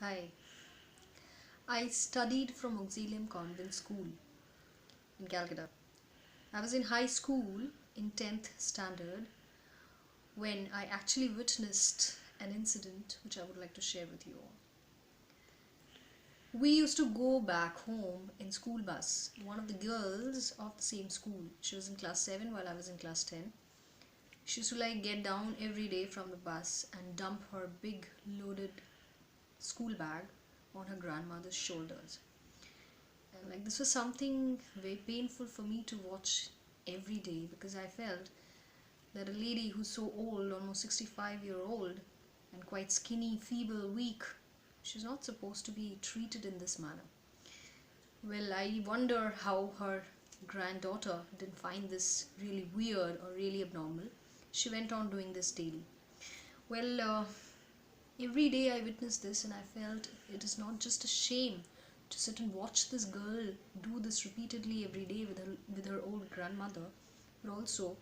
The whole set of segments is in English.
Hi. I studied from Auxilium Convent School in Calcutta. I was in high school in 10th standard when I actually witnessed an incident which I would like to share with you all. We used to go back home in school bus. One of the girls of the same school, she was in class 7 while I was in class 10. She used to get down every day from the bus and dump her big loaded school bag on her grandmother's shoulders. And this was something very painful for me to watch every day because I felt that a lady who's so old, almost 65-year-old, and quite skinny, feeble, weak, she's not supposed to be treated in this manner. Well, I wonder how her granddaughter didn't find this really weird or really abnormal. She went on doing this daily. Well, every day I witnessed this and I felt it is not just a shame to sit and watch this girl do this repeatedly every day with her old grandmother, but also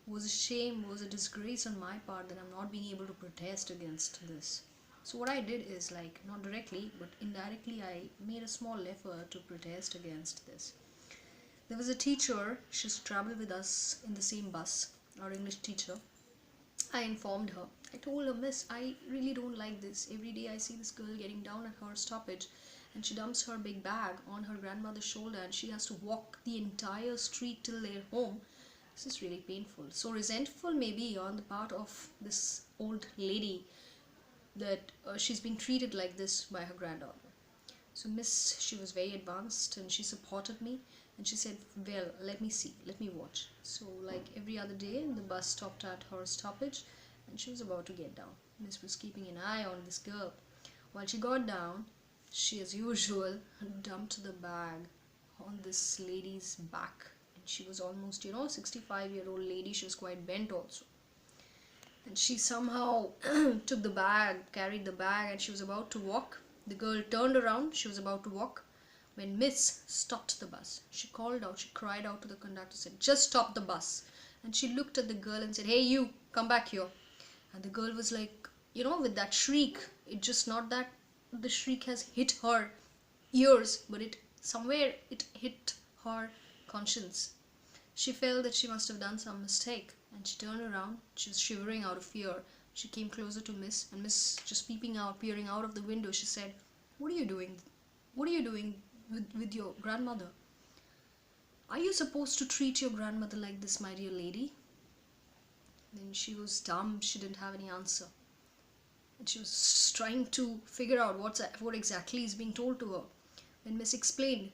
was a shame, was a disgrace on my part that I'm not being able to protest against this. So what I did is not directly but indirectly I made a small effort to protest against this. There was a teacher, she used to travel with us in the same bus, our English teacher. I informed her. I told her, Miss, I really don't like this. Every day I see this girl getting down at her stoppage and she dumps her big bag on her grandmother's shoulder and she has to walk the entire street till their home. This is really painful. So resentful maybe on the part of this old lady that she's being treated like this by her granddaughter. So Miss, she was very advanced and she supported me and she said, well, let me see, let me watch. So every other day the bus stopped at her stoppage and she was about to get down. Miss was keeping an eye on this girl. While she got down, she as usual dumped the bag on this lady's back. And she was almost, 65-year-old lady. She was quite bent also. And she somehow took the bag, carried the bag, and she was about to walk. The girl turned around, she was about to walk when Miss stopped the bus. She called out, she cried out to the conductor, said, just stop the bus. And she looked at the girl and said, hey you, come back here. And the girl was with that shriek, it just not that the shriek has hit her ears, but it hit her conscience. She felt that she must have done some mistake and she turned around. She was shivering out of fear. She came closer to Miss and Miss just peering out of the window. She said, what are you doing? What are you doing with your grandmother? Are you supposed to treat your grandmother like this, my dear lady? Then she was dumb. She didn't have any answer. And she was trying to figure out what exactly is being told to her. When Miss explained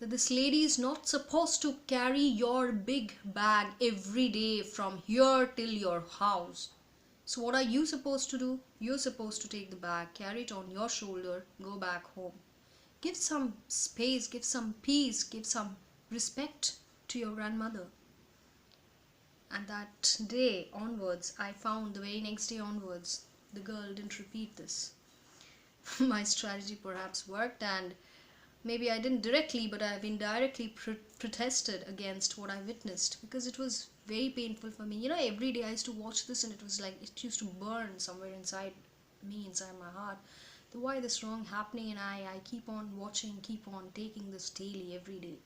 that this lady is not supposed to carry your big bag every day from here till your house. So what are you supposed to do? You're supposed to take the bag, carry it on your shoulder, go back home. Give some space, give some peace, give some respect to your grandmother. And that day onwards, I found the very next day onwards, the girl didn't repeat this. My strategy perhaps worked, and maybe I didn't directly, but I've indirectly protested against what I witnessed because it was very painful for me. Every day I used to watch this and it was it used to burn somewhere inside me, inside my heart. Why this wrong happening, and I keep on watching, keep on taking this daily, every day.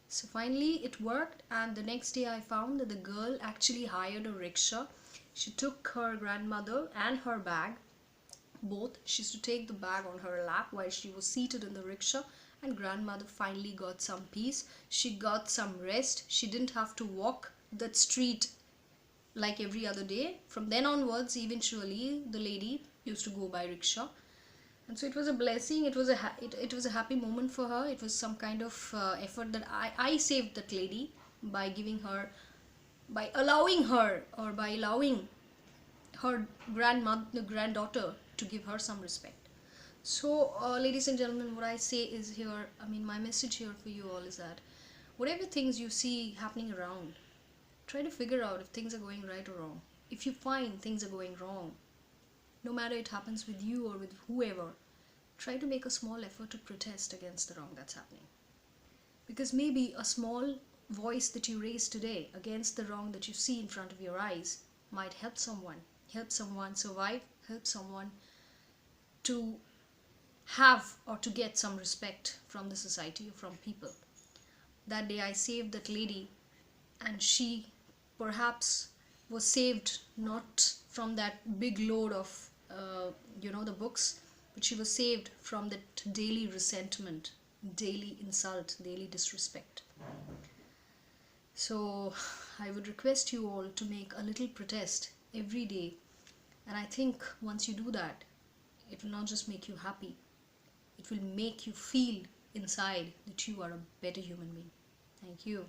So finally it worked, and the next day I found that the girl actually hired a rickshaw. She took her grandmother and her bag, both. She used to take the bag on her lap while she was seated in the rickshaw, and grandmother finally got some peace. She got some rest. She didn't have to walk that street like every other day. From then onwards, eventually the lady used to go by rickshaw. And so it was a blessing. It was it was a happy moment for her. It was some kind of effort that I saved that lady by giving her, by allowing her, or by allowing her granddaughter to give her some respect. So ladies and gentlemen, what I say is here, my message here for you all is that whatever things you see happening around, try to figure out if things are going right or wrong. If you find things are going wrong, no matter it happens with you or with whoever, try to make a small effort to protest against the wrong that's happening. Because maybe a small voice that you raise today against the wrong that you see in front of your eyes might help someone survive, help someone to have or to get some respect from the society or from people. That day I saved that lady, and she perhaps was saved not from that big load of the books, but she was saved from that daily resentment, daily insult, daily disrespect. So I would request you all to make a little protest every day, and I think once you do that, it will not just make you happy, it will make you feel inside that you are a better human being. Thank you.